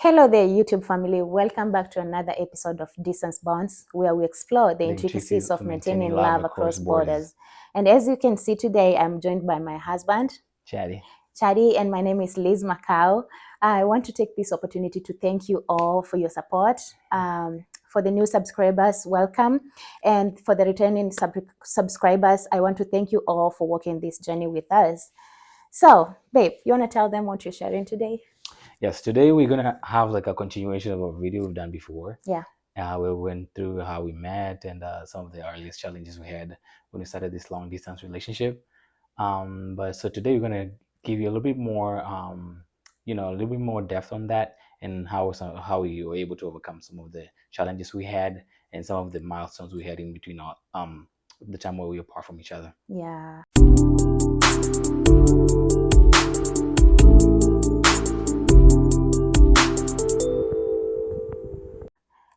Hello there, YouTube family. Welcome back to another episode of Distance Bonds, where we explore the intricacies of maintaining love across borders. And as you can see today, I'm joined by my husband, Chatty. Chadi, and my name is Liz Macau. I want to take this opportunity to thank you all for your support. For the new subscribers, welcome. And for the returning subscribers, I want to thank you all for walking this journey with us. So, babe, you want to tell them what you're sharing today? Yes, today we're gonna have like a continuation of a video we've done before. Yeah. We went through how we met and some of the earliest challenges we had when we started this long distance relationship. But so today we're gonna give you a little bit more, a little bit more depth on that and how we were able to overcome some of the challenges we had and some of the milestones we had in between the time where we were apart from each other. Yeah.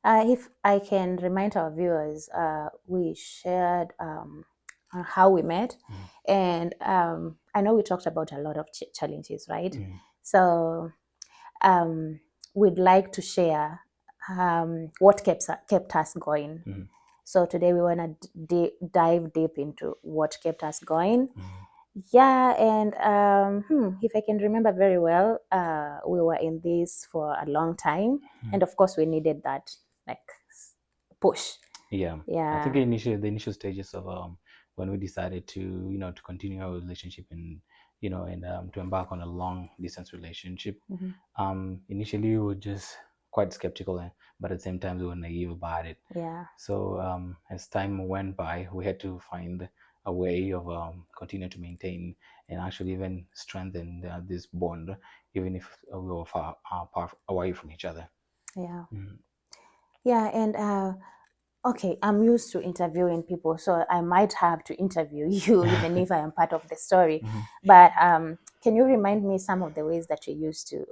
If I can remind our viewers, we shared how we met, and I know we talked about a lot of challenges, right? So we'd like to share what kept us going. So today we want to dive deep into what kept us going. Yeah, and if I can remember very well, we were in this for a long time, and of course we needed that like push. Yeah. I think the initial stages of when we decided to continue our relationship and to embark on a long distance relationship. Initially we were just quite skeptical, but at the same time we were naive about it. Yeah. So as time went by, we had to find a way of continue to maintain and actually even strengthen this bond, even if we were far away from each other. Yeah. Yeah, and okay, I'm used to interviewing people, so I might have to interview you even if I am part of the story. But can you remind me some of the ways that you used to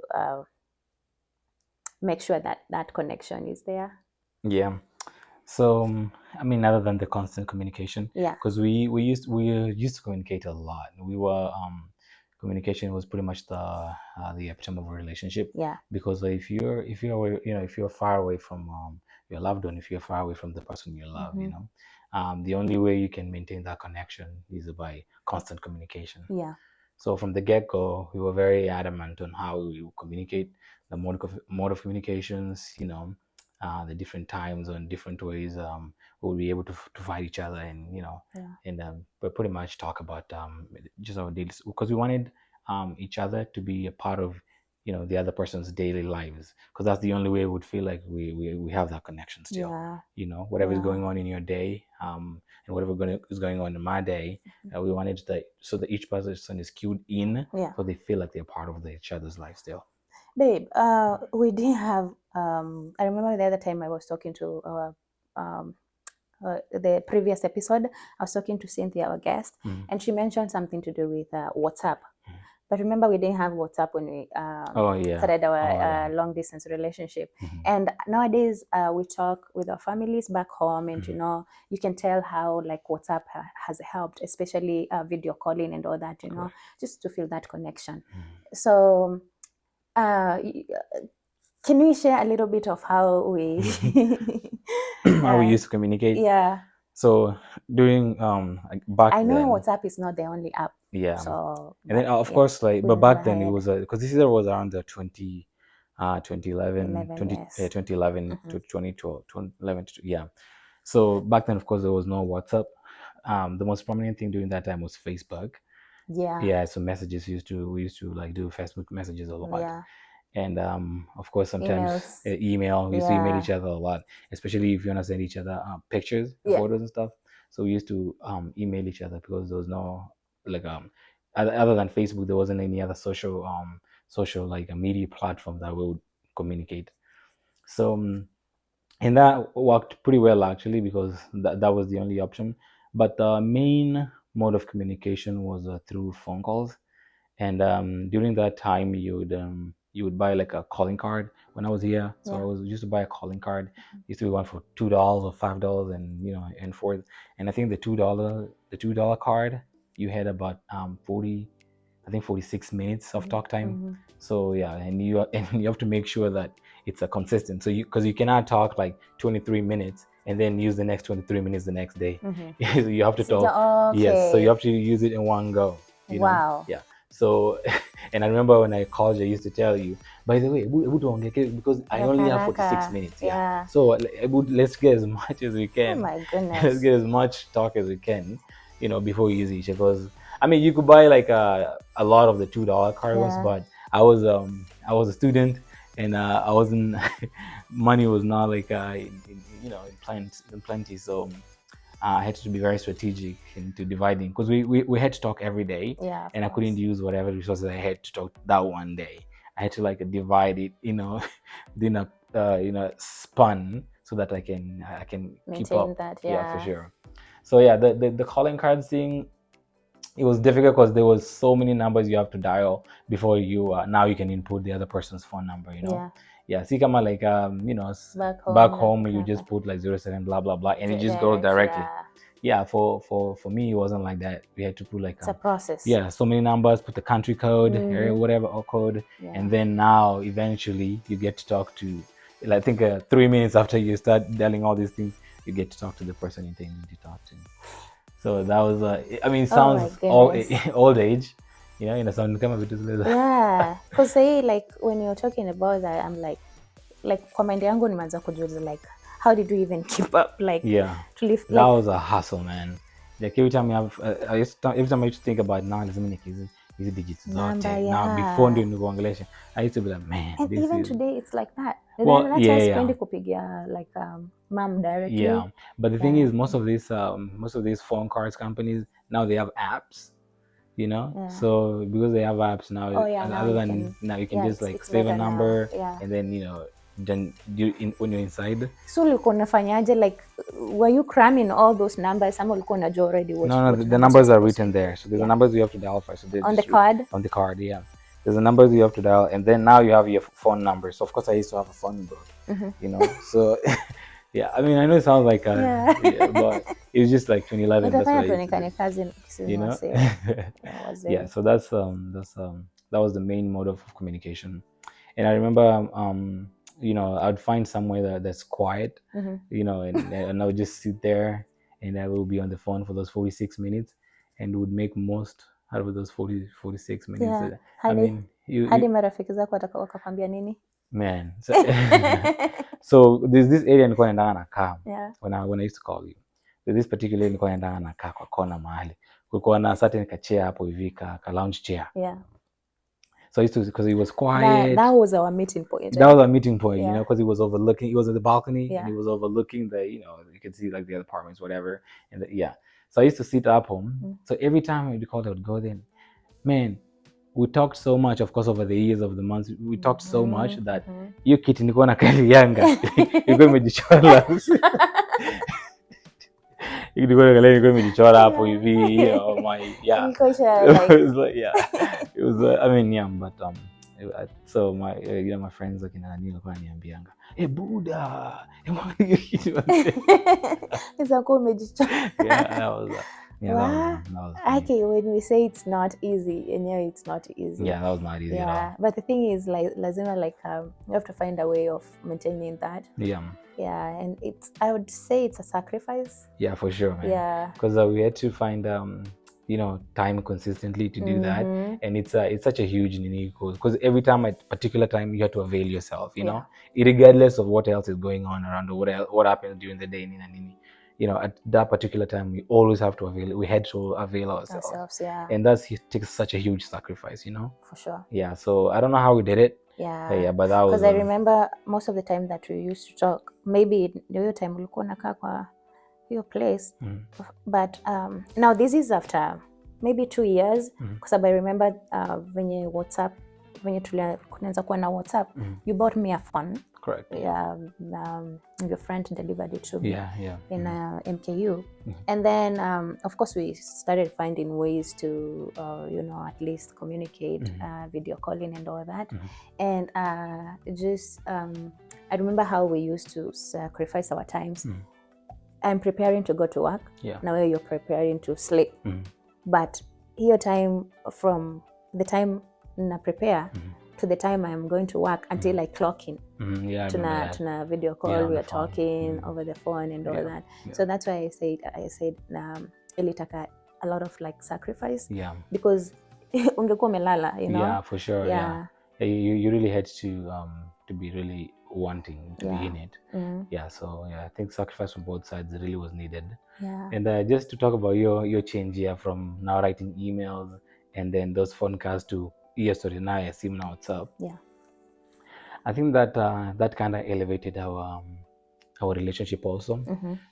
make sure that that connection is there? Yeah. So I mean, other than the constant communication, Yeah. because we used to communicate a lot. We were communication was pretty much the epitome of a relationship. Yeah. Because if you're far away from your loved one, if you're far away from the person you love, the only way you can maintain that connection is by constant communication. Yeah. So from the get-go, we were very adamant on how we would communicate, the mode of communications, the different times and different ways we would be able to find each other and but pretty much talk about just our daily, because we wanted each other to be a part of the other person's daily lives, because that's the only way we would feel like we have that connection still. Whatever is going on in your day, and whatever is going on in my day, we wanted that so that each person is cued in, so they feel like they're part of each other's life still. Babe, we didn't have. I remember the other time I was talking to the previous episode. I was talking to Cynthia, our guest, and she mentioned something to do with WhatsApp. But remember, we didn't have WhatsApp when we started our long distance relationship. And nowadays, we talk with our families back home, and you can tell how like WhatsApp has helped, especially video calling and all that. Just to feel that connection. So. Can we share a little bit of how we how we used to communicate? Yeah. So during back I know then, WhatsApp is not the only app. yeah. So And then of course, but back then it was because this year was around the 2011 to 2012, 2011 yeah. So back then, of course, there was no WhatsApp. The most prominent thing during that time was Facebook. Yeah. So messages we used to like do Facebook messages a lot. Yeah. And of course sometimes email. We used to email each other a lot, especially if you want to send each other pictures, photos and stuff. So we used to email each other because there was no like other than Facebook, there wasn't any other social like a media platform that we would communicate. So and that worked pretty well actually, because that was the only option. But the main mode of communication was through phone calls. And during that time you would buy like a calling card when I was here. So I was used to buy a calling card. Used to be one for $2 or $5, and and forth. And I think the $2 card, you had about 40 I think 46 minutes of talk time. So yeah, and you have to make sure that it's a consistent. So because you cannot talk like 23 minutes and then use the next 23 minutes the next day. You have to talk. Okay. Yes, so you have to use it in one go. You know? Wow. Yeah. So, and I remember when I called you, I used to tell you, by the way, because I only have 46 minutes. Yeah. So let's get as much as we can. Oh my goodness. Let's get as much talk as we can, before we use each. Because I mean, you could buy like a lot of the $2 cards, but I was a student, and I wasn't. Money was not like in plenty, so. I had to be very strategic into dividing, because we had to talk every day, and I couldn't use whatever resources I had to talk that one day. I had to like divide it, within a span, so that I can maintain keep up. That, yeah, for sure. So yeah, the calling card thing, it was difficult because there was so many numbers you have to dial before you now you can input the other person's phone number. See, kama like back home you just put like 07 blah blah blah, and it just goes directly. For me it wasn't like that. We had to put like it's a process. So many numbers, put the country code, area, whatever, or code, and then now eventually you get to talk to, I think 3 minutes after you start dialing all these things, you get to talk to the person intending to talk to. So that was I mean, sounds old age, sound kama vitu zile. Yeah, because say like when you're talking about that, I'm like kwa mind yangu nimeanza kujiuliza like how did we even keep up, like to live, that was a hustle, man. Like every time I used to think about now, lazima nikizi hizi digits zote now before ndio nikuongelesha. I used to be like, man, and this even is... today it's like that. Well, sipendi kupigia like mom directly. But the thing is, most of these phone cards companies now, they have apps, so because they have apps now, other than now you can just like save a number and then then when you're inside. So ulikuwa unafanyaje, like were you cramming all those numbers ama ulikuwa unajua already what? No, the numbers are written there, so there's the numbers you have to dial first. So on the card? On the card, yeah. There's the numbers you have to dial, and then now you have your phone number. So of course I used to have a phone book, so yeah, I mean, I know it sounds like but it was just like 2011. That's what yeah, so that was the main mode of communication. And I remember I'd find somewhere that's quiet, and I would just sit there, and I will be on the phone for those 46 minutes, and would make most out of those 46 minutes. I mean, hadi marafiki zako wakakwambia nini? Man, so there's this area nilikuwa naendanga nakaa when I used to call you. There's this particular area nilikuwa naendanga nakaa kwa kona mahali. Kulikuwa na certain ka chair hapo hivi ka lounge chair. So I used to, because it was quiet. That was our meeting point. That was our meeting point, because it was overlooking. It was at the balcony, and it was overlooking the, you could see like the other apartments, whatever. And so I used to sit up home. So every time I would call, I would go there. Man, we talked so much, of course, over the years, of the months. We talked so much that hiyo kiti nilikuwa na kali yanga ilikuwa imejichora. Ilikuwa imejichora hapo hivi, it was I mean, but so my my friends like walikuwa wananiambianga, buda, nilikuwa umejichora. That was okay, when we say it's not easy, and it's not easy. That was not easy at all. But the thing is, like lazima, like you have to find a way of maintaining that. And I would say it's a sacrifice. For sure, man. Because we had to find time consistently to do that, and it's such a huge need, because every time at particular time you have to avail yourself, regardless of what else is going on around, or what happens during the day, at that particular time we always have to avail ourselves. And that takes such a huge sacrifice, for sure. So I don't know how we did it. But that was, because I remember most of the time that we used to talk, maybe the time ulikuwa unakaa kwa your place, but now this is after maybe 2 years, because I remember venye WhatsApp, venye tulianza kuwa na WhatsApp, you bought me a phone. Correct. Your friend delivered it to me. In MKU. And then of course we started finding ways to at least communicate, video calling and all that. And I remember how we used to sacrifice our times. I'm preparing to go to work. Now you're preparing to sleep. But your time from the time na prepare to the time I'm going to work until I clock in. Yeah, I remember that. Tuna video call, Yeah, we are talking over the phone and all that. So that's why I said ilitaka a lot of like sacrifice. Yeah. Because ungekuwa umelala, you know. Yeah, for sure. Yeah. You really had to be really wanting to be in it. Yeah. So yeah, I think sacrifice from both sides really was needed. Yeah. And just to talk about your change here from now writing emails and then those phone calls to sorry, now I see now WhatsApp. Yeah. I think that that kind of elevated our relationship also,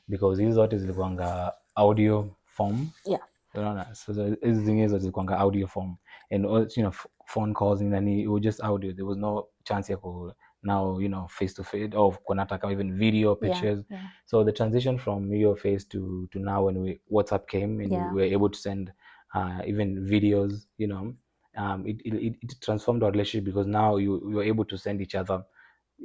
because hizi zote zilikuanga audio form. Yeah. Unaona, so hizi zingine zote zilikuanga audio form, and you know, phone calls and it was just audio. There was no chance ya ku now, you know, face to face or kunataka even video pictures. Yeah. So the transition from your face to now when WhatsApp came and we were able to send even videos, you know, it transformed our relationship, because now you were able to send each other.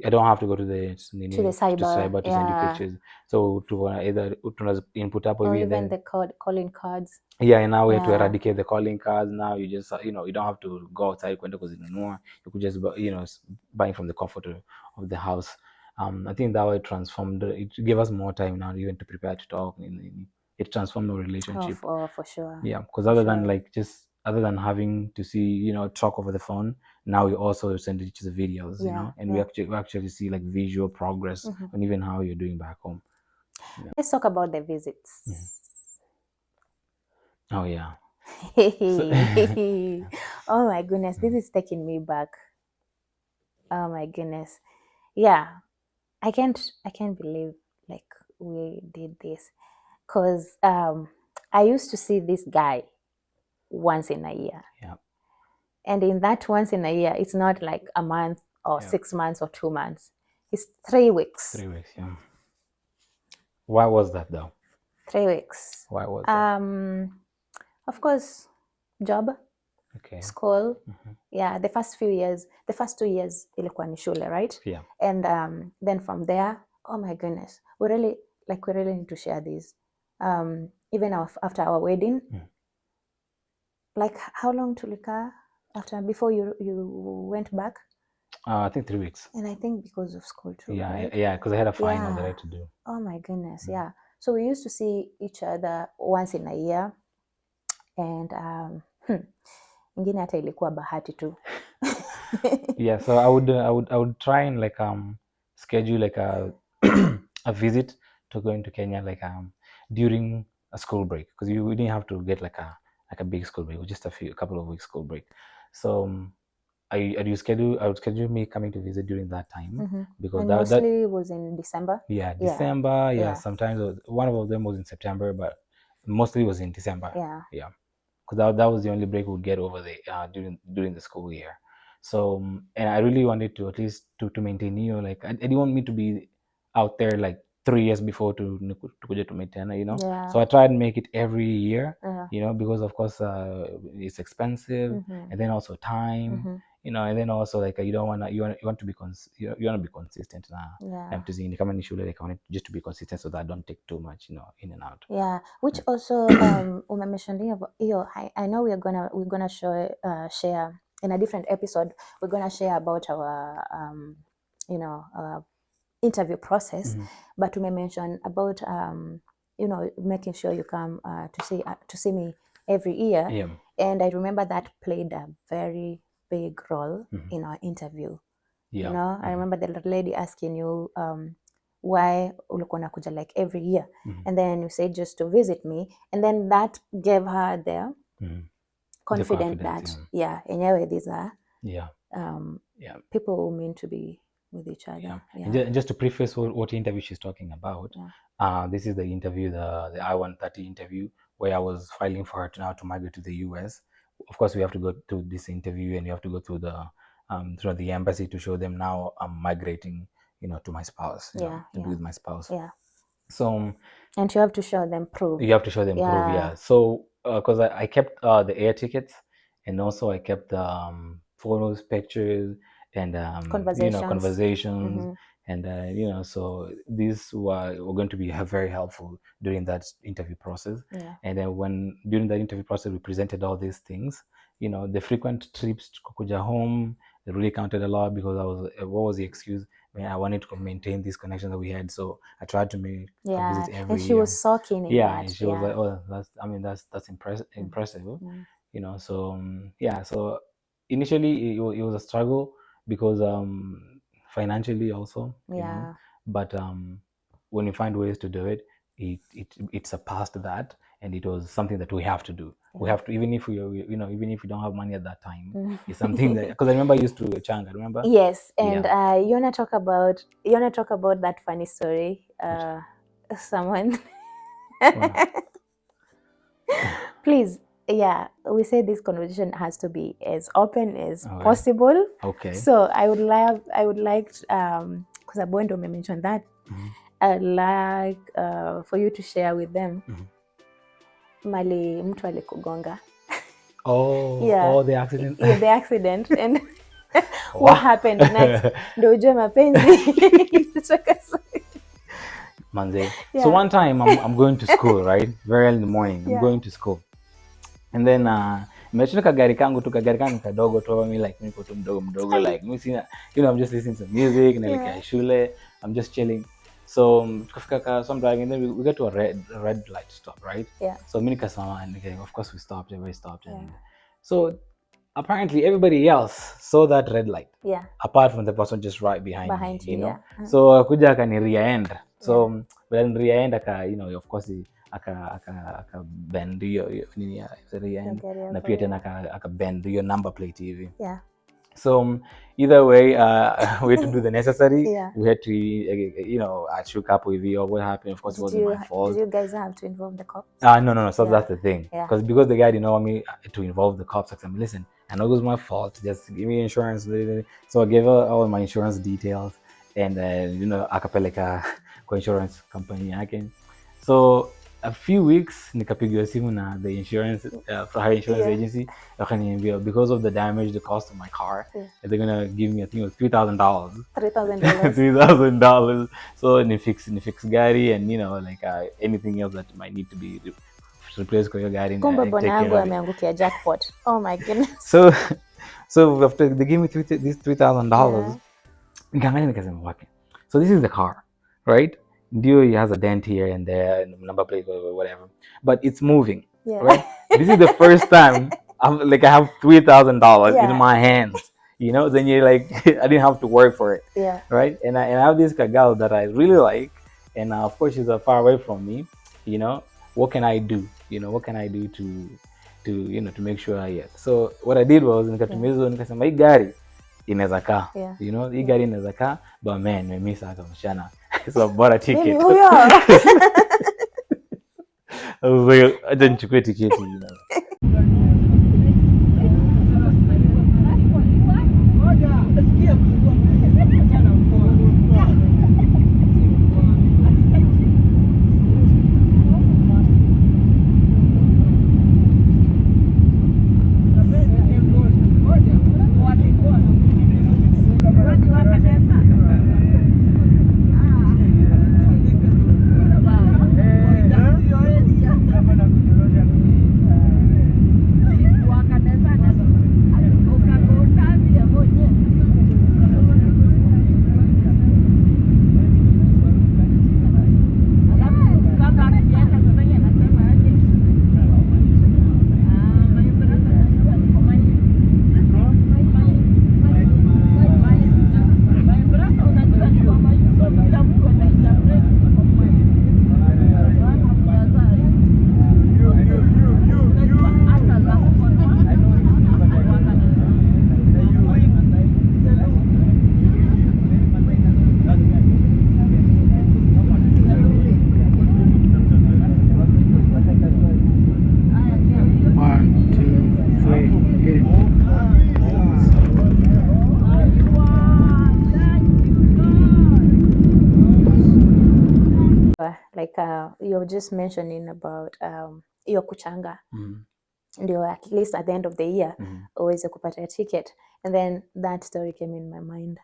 I don't have to go to the cyber to send you pictures. So to either to input up or even then the calling cards. Yeah, and now we have to eradicate the calling cards. Now you just you know, you don't have to go outside kwenda kuzinunua. You could just you know, buy from the comfort of the house. I think that way transformed. It gave us more time now even to prepare to talk. It transformed our relationship. For sure. Yeah, because other than having to see, you know, talk over the phone, now we also send each other videos, you know, and we actually see like visual progress and even how you're doing back home. Yeah. Let's talk about the visits. Oh yeah. Oh my goodness, this is taking me back. Oh my goodness. Yeah. I can't believe like we did this, because I used to see this guy once in a year. Yeah. And in that once in a year, it's not like a month or 6 months or 2 months. It's 3 weeks. 3 weeks, yeah. Why was that though? 3 weeks. Why was that? Of course, job, school. Yeah, the first 2 years ilikuwa ni shule, right? Yeah. And then from there, oh my goodness, we really need to share this. Even after our wedding, like how long tulikaa before you went back? I think 3 weeks. And I think because of school too, yeah, right? Yeah, because I had a final that I had to do. Oh my goodness, yeah. So we used to see each other once in a year, and ingine hata ilikuwa bahati tu. Yeah, so I would try and like schedule like a a visit to go into Kenya like during a school break, because we didn't have to get like a big school break. It was just a couple of weeks school break. So I would schedule me coming to visit during that time, because and mostly was in December. Yeah, December. Yeah, sometimes one of them was in September, but mostly was in December. Yeah, because that was the only break we'd get over the during the school year. So and I really wanted to at least to maintain, you know, like I didn't want me to be out there like 3 years before to kuja to Metena, you know. So I tried and make it every year, you know, because of course it's expensive, and then also time, you know, and then also like you want to be you want to be consistent now. To see kama ni shule, like I wanted just to be consistent so that I don't take too much, you know, in and out. Yeah, which also umemeshoned hiyo. I know we're gonna share in a different episode. We're gonna share about our you know, interview process, but we mention about you know, making sure you come to see me every year. And I remember that played a very big role in our interview. You know, I remember the lady asking you why ulikuwa unakuja like every year, and then you said just to visit me, and then that gave her the confidence that enyewe these are people who mean to be with each other. And just to preface what interview she's talking about, this is the interview, the I-130 interview, where I was filing for her to migrate to the US. Of course, we have to go to this interview, and you have to go through the embassy to show them now I'm migrating, you know, to my spouse, you know, to be with my spouse. So and you have to show them proof. You have to show them proof. So because I kept the air tickets, and also I kept photos, pictures, and you know, conversations, and you know, so these were going to be very helpful during that interview process. And then during that interview process we presented all these things, you know, the frequent trips to kukuja home, they really counted a lot because what was the excuse? I mean, I wanted to maintain this connection that we had, so I tried to make a visit every and she year. was so keen in that. And she was like, oh, that's impressive, you know. So so initially it was a struggle because financially also, you know, but when you find ways to do it, it surpassed that, and it was something that we have to do. We have to, even if even if you don't have money at that time, it's something that, because I remember I used to changa, remember? Yes, and you wanna talk about that funny story? Someone, please. Yeah, we say this conversation has to be as open as possible. Okay. So I would like because Abuendo mentioned that. I'd like for you to share with them mali mtu alikugonga. The accident. Yeah, the accident and what happened next? Ndio ujue mapenzi. Manze. So one time I'm going to school, right? Very early in the morning. I'm going to school. And then nimechuna kagari kangu tu, kagari kangu kadogo tu, mimi like niko tu mdogo like mimi sina, I'm just listening to music naelekea shule, I'm just chilling. So tukafika some driving, and then we get to a red light stop, right? So mimi nikasimama, and of course we stopped, everybody stopped, and so apparently everybody else saw that red light, apart from the person just right behind me, you know. So akuja akaniria end, so but then ria end of course aka bend hiyo nini ya ria end, na pia tena aka bend hiyo number plate hivi. So either way, we had to do the necessary. We had to, I shook up with you or what happened. Of course, it wasn't my fault. Did you guys have to involve the cops? No. So that's the thing. Because the guy didn't want me to involve the cops. I said, listen, I know it was my fault. Just give me insurance. So I gave her all my insurance details, and akapeleka kwa insurance company yake. So a few weeks nikapigiwa simu na the insurance for her insurance agency, wakaniambia because of the damage, the cost of my car, they're gonna give me, I think it was $3,000. $3,000. So ni fix gari, and like anything else that might need to be replaced kwa hiyo gari. Kumbe bwana yangu ameangukia jackpot. Oh my goodness. So after they gave me this $3,000, nikaangalia nikasema wake. So this is the car, right? Ndio, he has a dent here and there, number plate or whatever, but it's moving, right? This is the first time I have $3,000 in my hands, then you're like, I didn't have to work for it, right? And I have this girl that I really like, and of course she's far away from me, what can I do? What can I do to make sure so what I did was nikasema hii gari inaweza kaa, hii gari inaweza kaa, but man, nimemisa akamshana. So I bought a ticket. I was like, I didn't take a ticket, Like you're just mentioning about your kuchanga. ndio at least at the end of the year uweze kupata a ticket. And then that story came in my mind.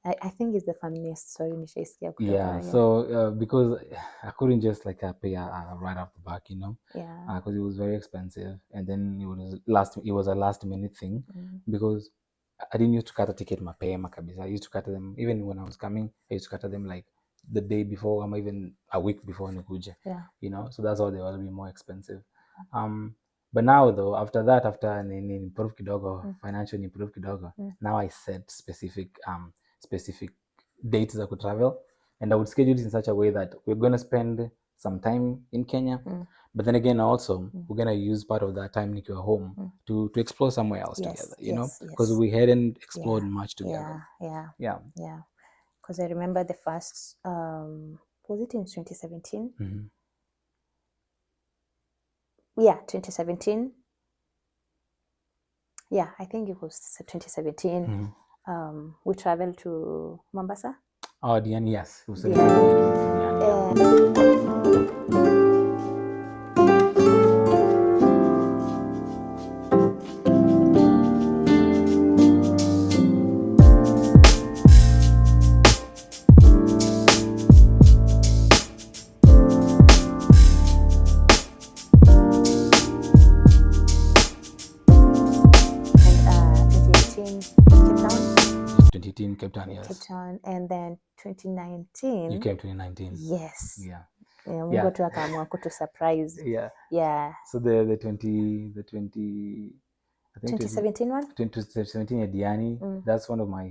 I think it's the funniest story nishaisikia kutoka. Yeah, so because I couldn't just like pay right off the back, Yeah. because it was very expensive, and then it was a last minute thing, because I didn't used to cut a ticket mapema kabisa. I used to cut them even when I was coming. I used to cut them like the day before, or even a week before nikuje. Yeah. So that's why they will be more expensive. But now though, after improve kidogo, financially improve kidogo, now I set specific dates za travel, and I would schedule it in such a way that we're going to spend some time in Kenya, but then again also we're going to use part of that time nikiwa home to explore somewhere else together, because we hadn't explored much together. Yeah. Because I remember the first was it in 2017? Yeah, 2017. Yeah, I think it was 2017. We traveled to Mombasa. Oh, Diani, yes. It was Cape Town, yes. Cape Town, and then 2019. You came 2019. Yes. Yeah. Mungu tu akaamua kutu surprise. Yeah. So the 2017 one? 2017 at Diani, that's one of my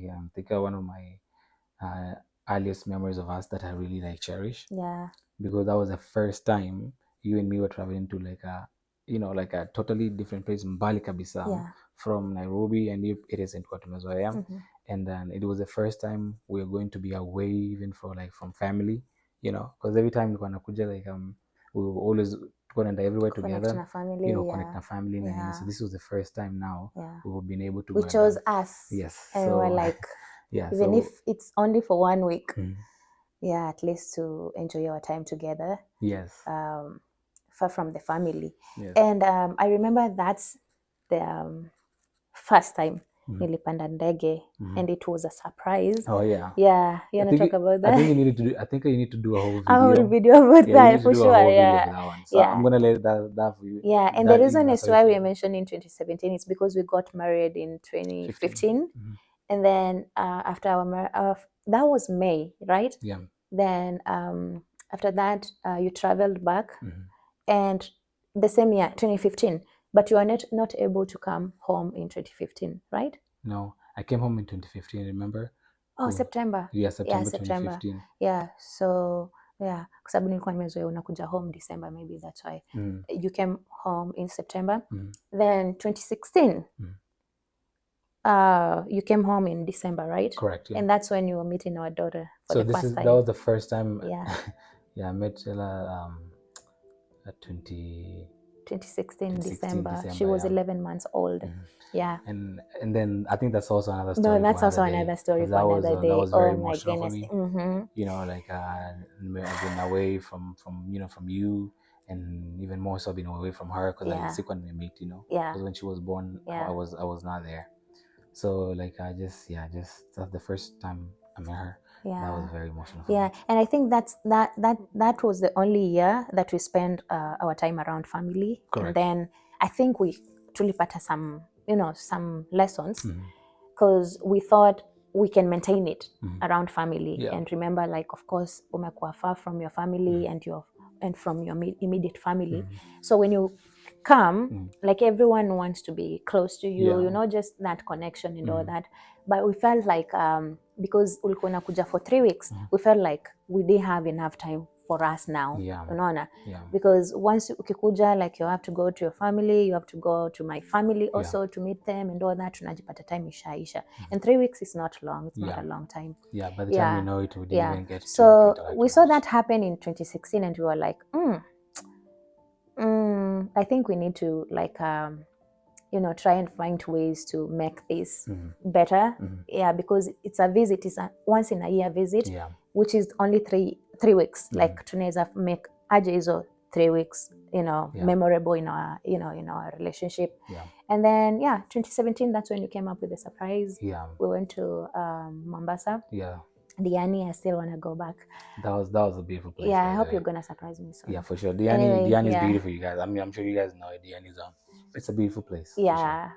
one of my earliest memories of us that I really like cherish. Yeah. Because that was the first time you and me were traveling to like a totally different place, mbali kabisa, from Nairobi, and it isn't what tumezoea. And then it was the first time we were going to be away even from family, because every time we nakuja we were always tunaenda everywhere together, connect na family. So this was the first time now we've been able to. We chose us. Yes. And we were like, even if it's only for 1 week, at least to enjoy our time together. Yes. Far from the family. Yes. And I remember that's the first time nilipanda ndege, and it was a surprise. Oh yeah. Yeah, you want to talk about that? I think you need to do a whole video. A whole video about that, for sure. Yeah. That one. So I'm gonna let that for you. Yeah, and the reason is why we mentioned in 2017 is because we got married in 2015, and then after our that was May, right? Yeah. Then after that you traveled back, and the same year 2015, but you are not able to come home in 2015, right? No, I came home in 2015, remember? September. Yeah, September 2015. Yeah, so yeah, kwa sababu nilikuwa nimezoea unakuja home December, maybe that's why. You came home in September. Then 2016 you came home in December, right? Correct. Yeah. And that's when you were meeting our daughter for the first time. That was the first time. Yeah. I met Ella at 2016 December. She was 11 months old. Yeah. And then I think that's also another story. No, that's also another story for another day. That was very emotional for me. I've been away from you, and even more so been away from her, because I sick when we meet, because when she was born, I was not there. So that's the first time I met her. Yeah. That was very emotional. Yeah, and I think that was the only year that we spent our time around family. Correct. And then I think we tulipata some lessons, because we thought we can maintain it around family. Yeah. And remember, of course, umekuwa far from your family and from your immediate family. So when you come, everyone wants to be close to you, just that connection and all that. But we felt like because ulikuwa unakuja for 3 weeks, we felt like we didn't have enough time for us now. Unaona? Because once ukikuja, you have to go to your family, you have to go to my family also to meet them and all that. Tunajipata time ishaisha. And 3 weeks is not long. It's not a long time. Yeah, by the time you know it, we didn't even get to. So we saw that happen in 2016, and we were like, I think we need to try and find ways to make this better. Yeah, because it's a visit, it's a once in a year visit, which is only three weeks. Tunaweza make aje hizo 3 weeks memorable in our in our relationship. Yeah. And then 2017, that's when you came up with the surprise. Yeah. We went to Mombasa. Yeah. Diani, I still want to go back. That was a beautiful place. Yeah, I hope you're gonna surprise me soon. Yeah, for sure. Diani, anyway, Diani is beautiful, you guys. I mean, I'm sure you guys know it. Diani is it's a beautiful place. Yeah. Sure.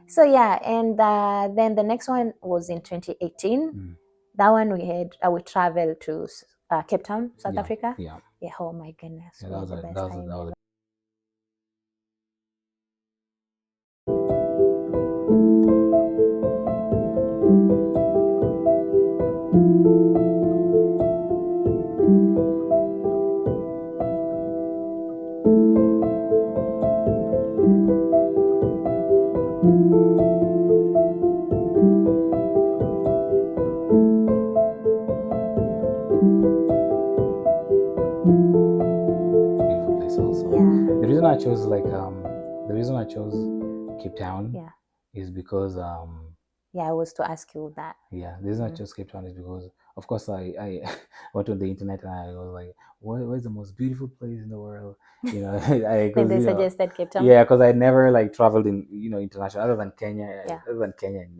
So and then the next one was in 2018. That one we traveled to Cape Town, South Africa. Yeah. Oh my goodness. Yeah, that was the best time ever. Beautiful place also. Yeah. The reason I chose Cape Town is because I was to ask you that. Yeah, the reason I chose Cape Town is because, of course, I went on the internet and I was like, where's the most beautiful place in the world? You know, Then they suggested Cape Town. Yeah, because I never traveled in international other than Kenya,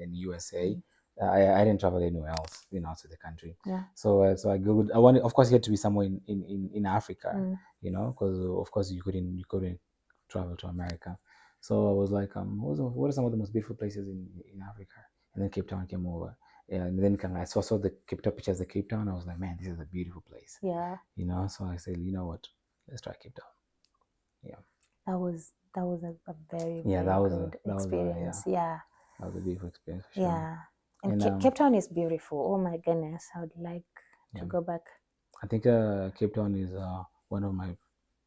and USA. I didn't travel anywhere else, outside the country. Yeah. So I googled. I wanted, of course, you had to be somewhere in Africa, because of course you couldn't travel to America. So I was like, what are some of the most beautiful places in Africa? And then Cape Town came over. And then I saw the Cape Town pictures of Cape Town. I was like, man, this is a beautiful place. Yeah. So I said, you know what? Let's try Cape Town. Yeah. That was a very good experience. That was a beautiful experience for sure. Yeah. And Cape Town is beautiful. Oh my goodness, I would like to go back. I think Cape Town is one of my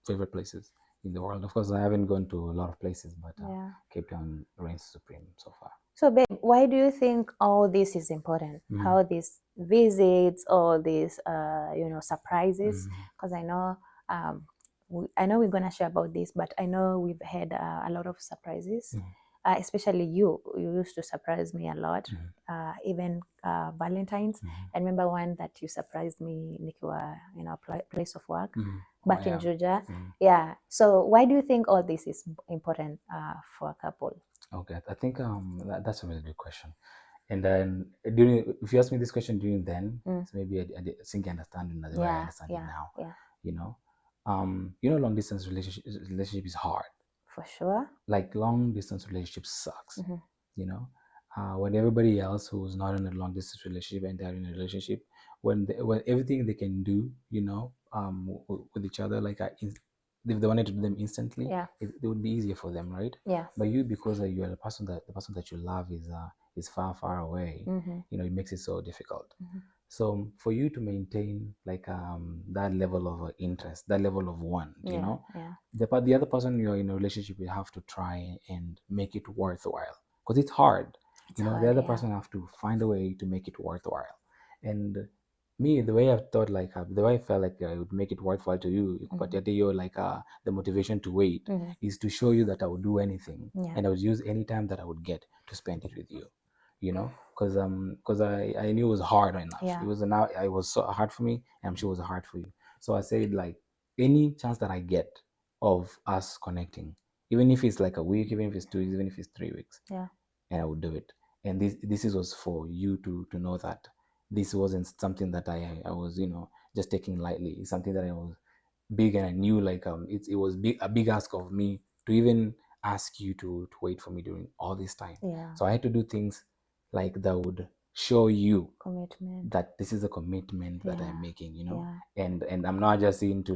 favorite places in the world. Of course, I haven't gone to a lot of places, but Cape Town reigns supreme so far. So, babe, why do you think all this is important? How these visits, all these, surprises? Because I know, we're gonna share about this, but I know we've had a lot of surprises. Especially you used to surprise me a lot. Even Valentine's. I remember one that you surprised me, nikiwa in our place of work back in Juja. Yeah. So why do you think all this is important for a couple? Okay, I think that's a really good question. And then if you ask me this question during then, so maybe I think I understand it the way I understand it now. Yeah. Long distance relationship is hard. For sure. Like long distance relationship sucks. When everybody else who's not in a long distance relationship and they're in a relationship, when everything they can do, with each other, like if they wanted to do them instantly, it would be easier for them, right? Yeah. But you, because you are the person that you love is far away, it makes it so difficult. So for you to maintain that level of interest, that level of want, the other person you're in a relationship, you have to try and make it worthwhile, because it's hard. The other person have to find a way to make it worthwhile. And me, the way I thought, the way I felt like I would make it worthwhile to you, but you're the motivation to wait is to show you that I would do anything, and I would use any time that I would get to spend it with you. Because I knew it was hard enough. It was so hard for me, and I'm sure it was hard for you. So I said, any chance that I get of us connecting, even if it's like a week, even if it's 2 weeks, even if it's 3 weeks, and I would do it. And this was for you to know that this wasn't something that I was just taking lightly. It's something that I was big, and I knew it was a big ask of me to even ask you to wait for me during all this time. So I had to do things that would show you commitment, that this is a commitment that I'm making, and I'm not just into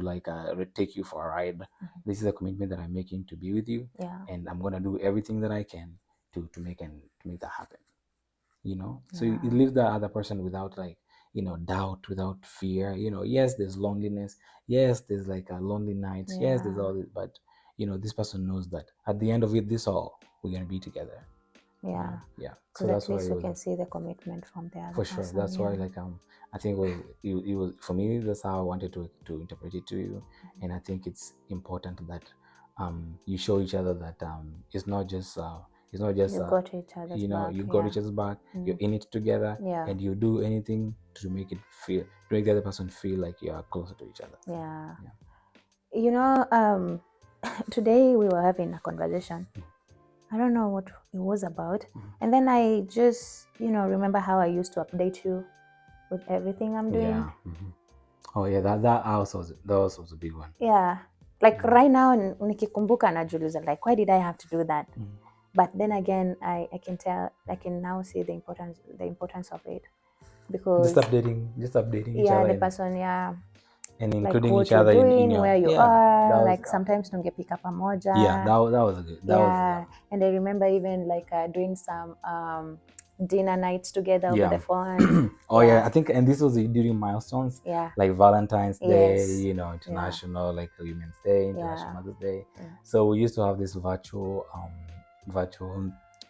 take you for a ride. This is a commitment that I'm making to be with you, and I'm gonna do everything that I can to make that happen. So it leaves the other person without doubt, without fear. Yes, there's loneliness, yes, there's lonely nights, yes, there's all this, but this person knows that at the end of it, we're gonna be together. So that's why we can see the commitment from the other for sure person, that's why I think it was for me. That's how I wanted to interpret it to you. And I think it's important that you show each other that it's not just you got each other's back. You got each other's back. You're in it together, and you do anything to make the other person feel like you are closer to each other. today we were having a conversation. I don't know what it was about. And then I just, remember how I used to update you with everything I'm doing. Yeah. Oh yeah, that was a big one. Yeah. Like right now, nikikumbuka najuliza, like, why did I have to do that? But then again, I can now see the importance of it, because Just updating each yeah, other the person, yeah, and like including what each you're other in doing, your, where you yeah, that are, was, like sometimes tungepika pamoja. yeah, that was a good, that was, Yeah, and I remember even like doing some dinner nights together over the phone. Oh yeah, I think, and this was during milestones, Yeah. like Valentine's Day, Yes. International, like Women's Day, International Yeah. Mother's Day. So we used to have this virtual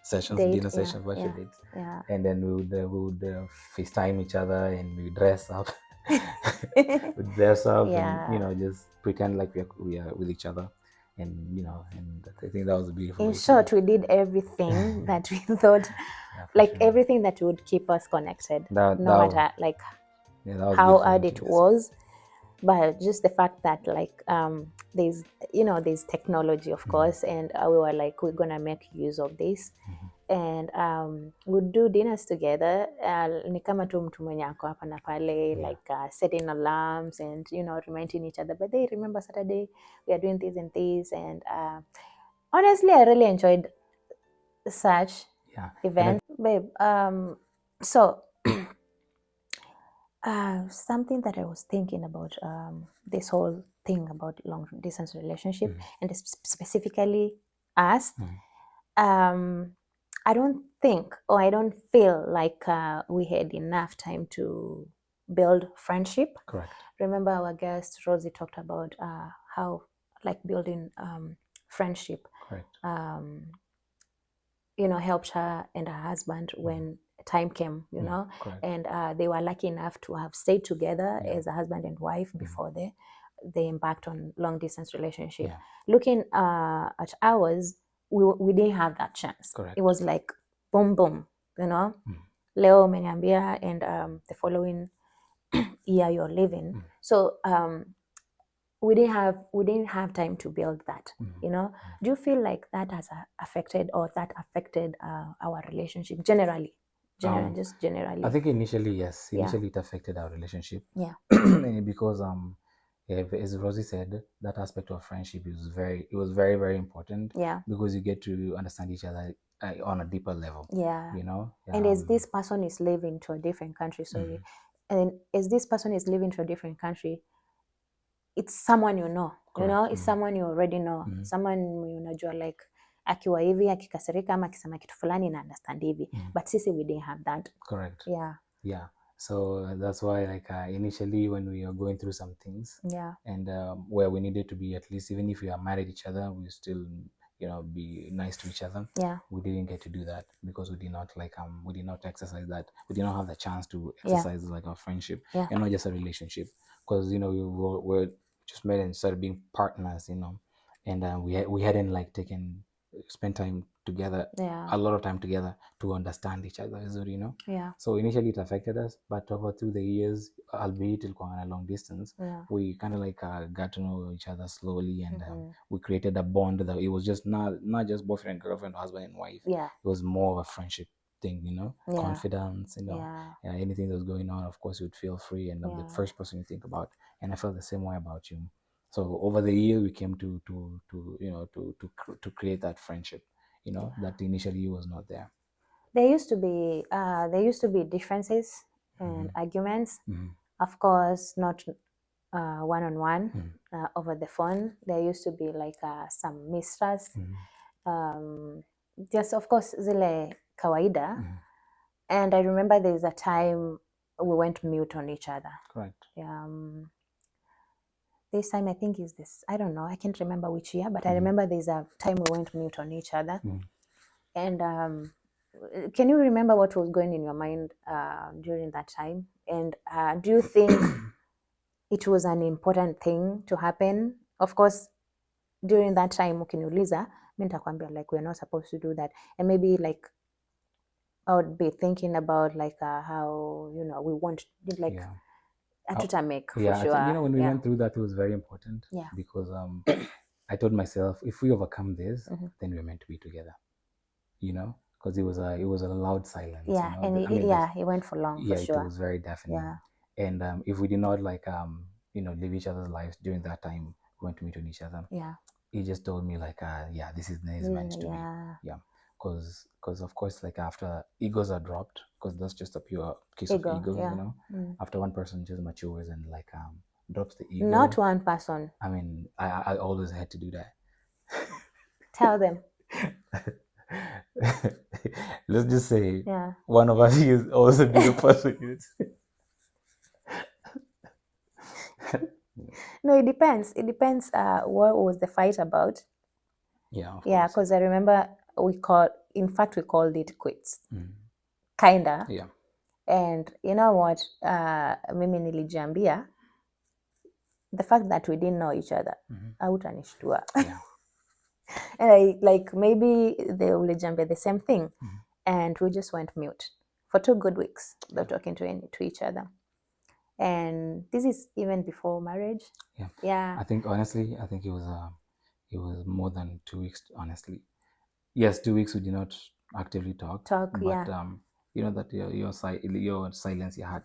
sessions, Date. dinner Yeah. sessions, virtual Yeah. dates, Yeah. and then we would FaceTime each other, and we dress up, we dress up, and Yeah. just pretend like we are with each other, and and I think that was a beautiful In way short, we did everything that we thought, yeah, for like sure. everything that would keep us connected, That no that was, matter like yeah, that was how beautiful hard it intimacy. was. But just the fact that like there's there's technology, of course, and we were like, we're gonna make use of this. And we'd do dinners together. Ni kama tu mtu mwenye ako hapa na pale, like setting alarms and reminding each other, but they remember Saturday we are doing this and this. And honestly, I really enjoyed such events, babe. So something that I was thinking about, this whole thing about long distance relationship, and specifically us. I don't think, or I don't feel like we had enough time to build friendship. Correct. Remember our guest Rosie talked about how like building friendship. Correct. Helped her and her husband when time came, Correct. and they were lucky enough to have stayed together as a husband and wife before they embarked on long distance relationship. Looking at ours, we didn't have that chance. Correct. It was like boom boom, leo umeniambia, and the following year you're leaving. So we didn't have time to build that. Do you feel like that has affected, or that affected our relationship generally? Just generally. I think initially, yes. Initially, it affected our relationship. Yeah. Because as Rosie said, that aspect of friendship it was very, very important. Yeah. Because you get to understand each other on a deeper level. Yeah. And as this person is living to a different country, sorry, and as this person is living to a different country, it's someone it's someone you already know, someone unajua like akiwa hivi akikasirika ama akisema kitu fulani na understand hivi, but sisi we didn't have that. Correct. Yeah. So that's why, like, initially when we were going through some things, and where we needed to be, at least even if we are married each other, we still be nice to each other. We didn't get to do that because we did not exercise that. We did not have the chance to exercise like our friendship, and not just a relationship, because we were just met and started being partners, and we hadn't like spent time together, a lot of time together, to understand each other, so initially it affected us, but over through the years, albeit ilikuwa a long distance, we kind of like got to know each other slowly, and we created a bond that it was just not just boyfriend, girlfriend, husband and wife. It was more of a friendship thing, confidence, anything that was going on, of course, you'd feel free, and I'm the first person you think about. And I felt the same way about you. So over the year, we came to create that friendship, that initially was not there. There used to be differences and arguments. Of course, not one-on-one, over the phone. There used to be like some mistrust. Just of course zile kawaida. And I remember there's a time we went mute on each other. Correct. This time I think is this, I don't know, I can't remember which year, but I remember there's a time we went mute on each other. And can you remember what was going in your mind during that time? And do you think it was an important thing to happen? Of course, during that time, ukiniuliza, mi nitakwambia like we're not supposed to do that. And maybe like I would be thinking about like how, we want like to make for sure. I think, when we went through that, it was very important. Yeah. Because I told myself, if we overcome this, then we're meant to be together. Because it was a loud silence. Yeah, and I mean, it went for long, for yeah, it sure. was very deafening. Yeah. And if we did not live each other's lives during that time, we went to meet on each other. Yeah. He just told me like, yeah, this is meant to be. Yeah, because of course, like after egos are dropped, because that's just a pure case of egos, Yeah. After one person just matures and like drops the ego. Not one person. I mean, I always had to do that. Tell them. Let's just say, one of us is always a bigger person. No, it depends. It depends. What was the fight about? Yeah. Yeah, because I remember we called it quits. Kinda. Yeah. And you know what? Mimi nilijambia, the fact that we didn't know each other, hautanishtua. Yeah. And like maybe they ulijambia the same thing, and we just went mute for 2 good weeks, without talking to each other. And this is even before marriage. Yeah. Yeah. I think honestly, it was more than 2 weeks. Honestly, yes, 2 weeks we did not actively talk. But Yeah. you know that your silence you had,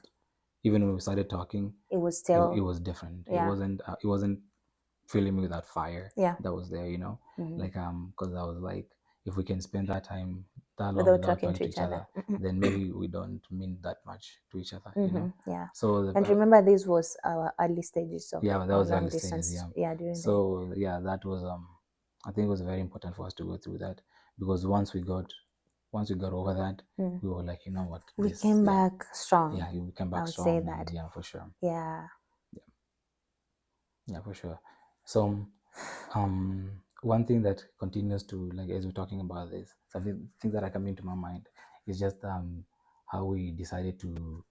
even when we started talking, it was still it was different. Yeah. It wasn't filling me with that fire. Yeah. That was there. Like because I was like, if we can spend that time that long without without talking talking to each other. then maybe we don't mean that much to each other. Yeah. So And remember, this was our early stages of yeah, that was long early distance. stages. Yeah, during So yeah, that was I think it was very important for us to go through that, because once we got over that, we were like, you know what, we came back strong. Yeah, we came back I would strong. say that. Yeah, for sure. Yeah. Yeah, for sure. So one thing that continues to, like, as we're talking about this, something things that are coming to my mind is just how we decided to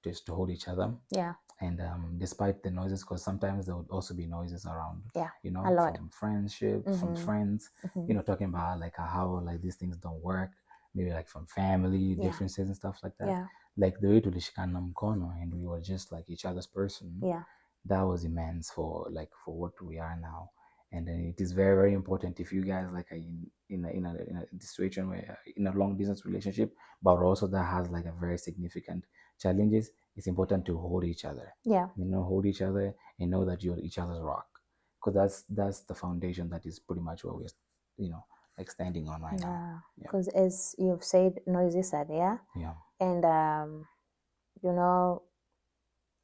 just to hold each other. Yeah. And despite the noises, because sometimes there would also be noises around. Yeah. A lot. From friendship, from friends, talking about like how like these things don't work. Maybe like from family differences and stuff like that. Yeah. Like the way tulishikana mkono and we were just like each other's person. Yeah. That was immense for what we are now. And it is very, very important if you guys like are in a situation where in a long distance relationship, but also that has like a very significant challenges. It's important to hold each other. Yeah. Hold each other and know that you're each other's rock, because that's the foundation that is pretty much what we're like standing on right now. Because as you've said, noises are there. Yeah. And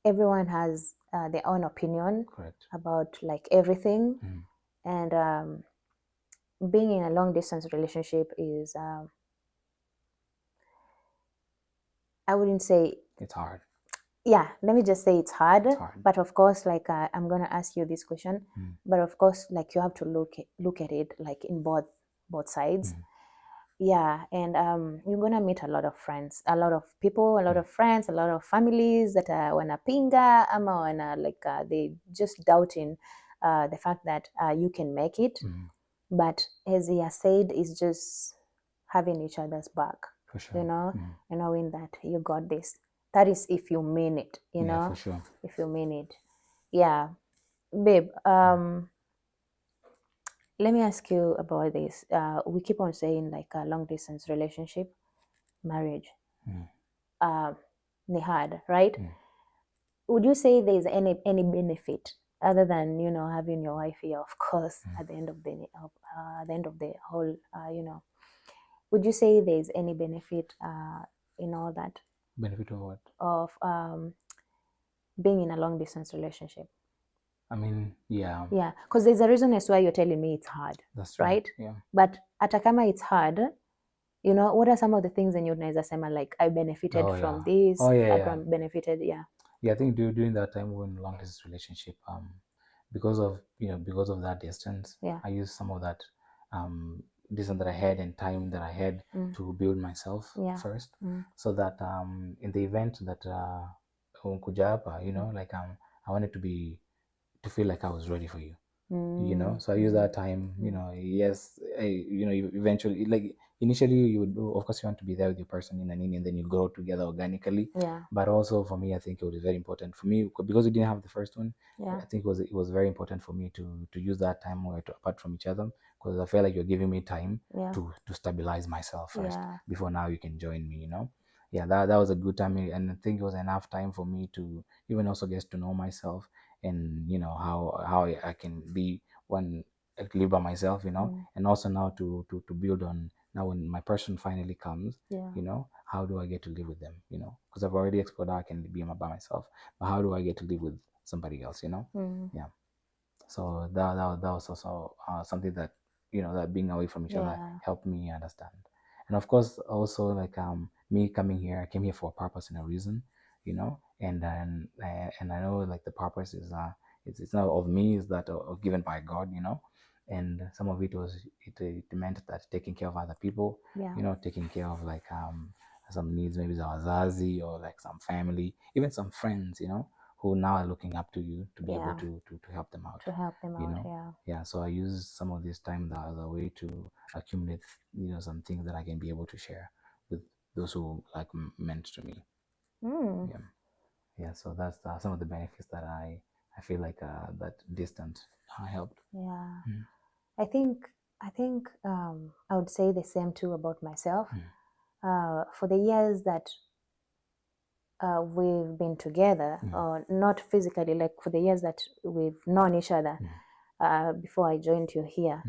everyone has their own opinion. Correct. About like everything. And being in a long distance relationship is I wouldn't say it's hard. Yeah, let me just say it's hard. But of course, like I'm gonna ask you this question. But of course, like you have to look at it like in both sides. Yeah. And you're gonna meet a lot of friends, a lot of people, a lot of friends, a lot of families that wanapinga ama wana like they just doubting the fact that you can make it. But as he has said, it's just having each other's back. For sure. And knowing that you got this. That is if you mean it, Yeah, for sure. If you mean it. Yeah. Babe, let me ask you about this. We keep on saying like a long distance relationship, marriage, ni hard, right? Would you say there's any benefit other than having your wife here, of course, at the end of the whole, would you say there's any benefit in all that? Benefit of what? Of being in a long distance relationship. I mean, yeah. Yeah, because there's a reason as why you're telling me it's hard. That's right. Yeah. But atakama it's hard, what are some of the things in your unaweza sema like I benefited from this? I benefited, yeah. Yeah, I think during that time when long distance relationship, because of that distance, I used some of that distance that I had and time that I had to build myself first, so that in the event that kuja hapa, like I wanted to feel like I was ready for you. So I use that time, yes, eventually, like, initially you would do, of course, you want to be there with your person in an and then you grow together organically. Yeah. But also for me, I think it was very important for me because we didn't have the first one. Yeah. I think it was very important for me to use that time where to apart from each other, because I felt like you're giving me time Yeah. to stabilize myself first Yeah. before now you can join me. Yeah, that was a good time, and I think it was enough time for me to even also get to know myself, and how I can be one, like, live by myself, and also now to build on now when my person finally comes. Yeah. How do I get to live with them? Because I've already explored how I can be by myself, but how do I get to live with somebody else? Yeah. So that was also something that that being away from each other Yeah. helped me understand. And of course also, like, me coming here, I came here for a purpose and a reason, and then and I know, like, the purpose is it's not of me, it's that given by God, and some of it was it meant that taking care of other people, Yeah. taking care of, like, some needs, maybe the wazazi, or like some family, even some friends, who now are looking up to you to be able Yeah. to help them out. To help them out. Yeah. Yeah. So I use some of this time as a way to accumulate, some things that I can be able to share with those who, like, meant to me. Yeah. Yeah. So that's some of the benefits that I feel like that distance helped. Yeah. I think I would say the same too about myself. For the years that we've been together, not physically, like for the years that we've known each other, before I joined you here,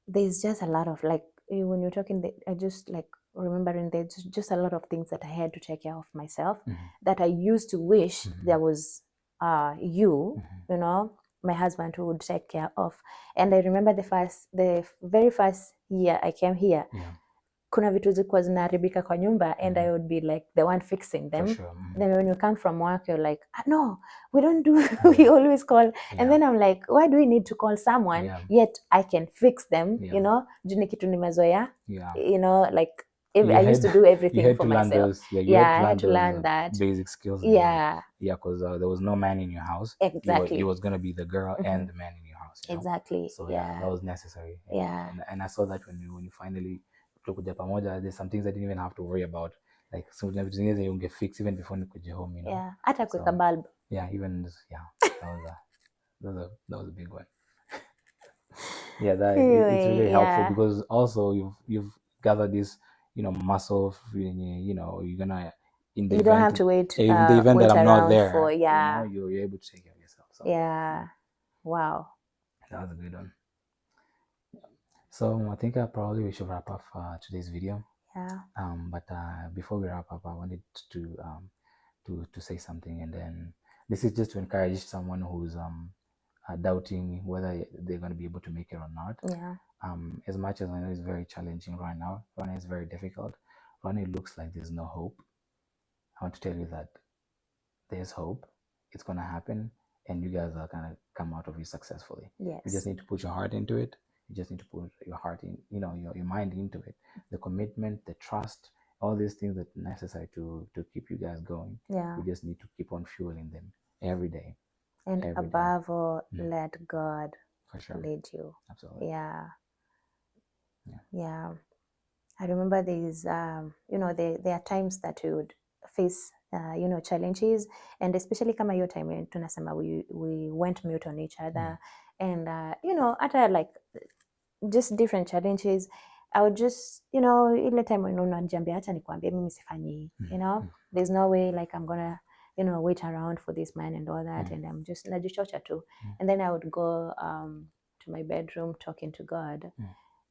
there's just a lot of, like, when you're talking, I just, like, remembering there's just a lot of things that I had to take care of myself, that I used to wish there was you know, my husband, who would take care of. And I remember the very first year I came here, kuna vitu zilikuwa zinaharibika kwa nyumba, and I would be like the one fixing them. Sure. Then when you come from work, you're like, no, we don't do we always call. And then I'm like, why do we need to call someone, yet I can fix them? Juu ni kitu nimezoea. Like, I used to do everything for myself. You I had to learn that basic skills. Because there was no man in your house. Exactly. You was gonna be the girl and the man in your house. Exactly. So that was necessary. And I saw that when you finally kuja pamoja, there's some things I didn't even have to worry about. Like, some vitu zingine unge fix even before nikuje home. Hata kuweka bulb. That was a big one. It's really helpful because also you've gathered this muscle. You're gonna, in the you event, don't have to wait in the event that I'm not there, for you're able to take care of yourself. So wow, that was a good one. So I think probably we should wrap up today's video. But before we wrap up, I wanted to say something, and then this is just to encourage someone who's doubting whether they're going to be able to make it or not. As much as I know it's very challenging right now, right now it's very difficult, right now it looks like there's no hope. I want to tell you that there's hope. It's going to happen, and you guys are going to come out of it successfully. You just need to put your heart into it. You just need to put your heart in, your mind into it. The commitment, the trust, all these things that are necessary to keep you guys going. You just need to keep on fueling them every day. And every above day. all, let God For sure. lead you. Absolutely. Yeah. I remember there's, there are times that we would face, challenges, and especially kama hiyo time tunasema we went mute on each other, and hata like just different challenges. I would just, ile time when unaniambia acha nikwambie mimi sifanyi, there's no way like I'm gonna, wait around for this man and all that, and I'm just najichocha tu, and then I would go to my bedroom talking to God,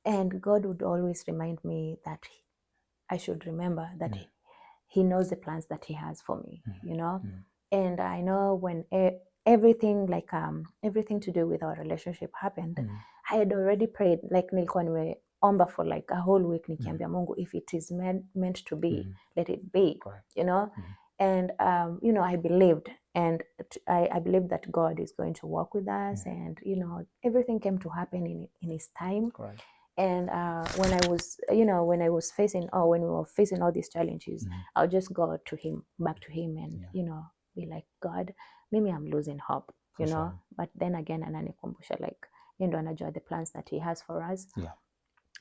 and God would always remind me that I should remember that he knows the plans that he has for me, and I know when everything like everything to do with our relationship happened, I had already prayed, like nilikuwa nimeomba for like a whole week nikiambia Mungu, if it is meant to be, let it be. And I believed, and I believed that God is going to work with us, and everything came to happen in his time. And when I was facing, or when we were facing all these challenges, I'll just go back to him, and be like, God, maybe I'm losing hope, but then again ananikumbusha like ndio anajua the plans that he has for us. Yeah.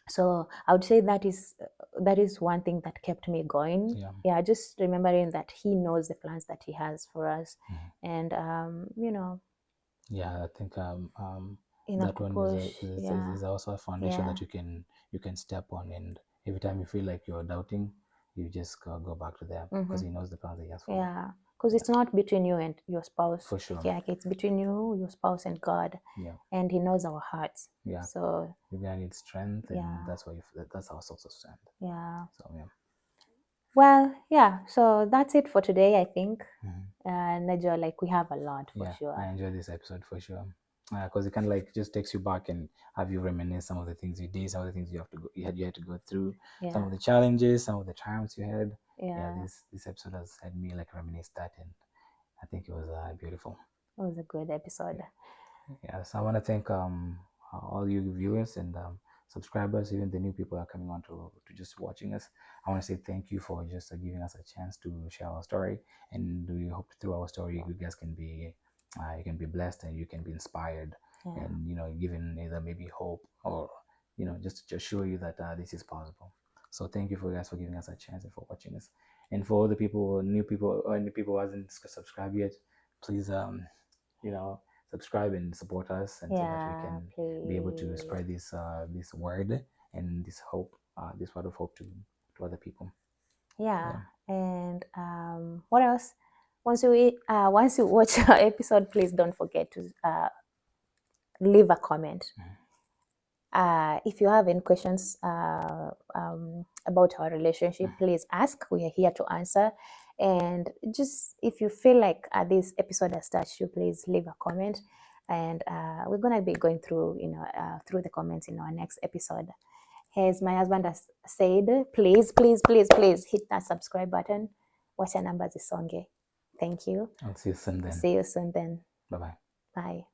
So I would say that is one thing that kept me going. Yeah, just remembering that he knows the plans that he has for us. And yeah, I think that one is also a foundation that you can step on, and every time you feel like you're doubting, you just go back to them, because he knows the plans that he has for you. Yeah, because it's not between you and your spouse. For sure. Yeah, it's between you, your spouse, and God. Yeah. And he knows our hearts. Yeah. So you're gonna need strength, and that's why that's our source of strength. Yeah. So yeah. Well, yeah. So that's it for today, I think. Najwa, like, we have a lot for sure. I enjoyed this episode for sure, because it kind of like just takes you back and have you reminisce some of the things you did, some of the things you had to go through, some of the challenges, some of the triumphs you had. This episode has had me like reminisce that, and I think it was beautiful. It was a good episode. So I want to thank all you viewers and subscribers, even the new people are coming on to just watching us. I want to say thank you for just giving us a chance to share our story, and we hope through our story you guys can be you can be blessed, and you can be inspired, and given either maybe hope, or just to show you that this is possible. So thank you for guys for giving us a chance and for watching us. And for all the people, new people, or any people who hasn't subscribed yet, please subscribe and support us, and so that we can be able to spread this this word and this hope, this word of hope to other people. And what else? Once you watch our episode, please don't forget to leave a comment. If you have any questions about our relationship, please ask. We are here to answer. And just if you feel like this episode has touched you, please leave a comment. And we're gonna be going through through the comments in our next episode. As my husband has said, please hit that subscribe button. Wacha namba zisonge. Thank you. I'll see you soon then. See you soon then. Bye-bye. Bye.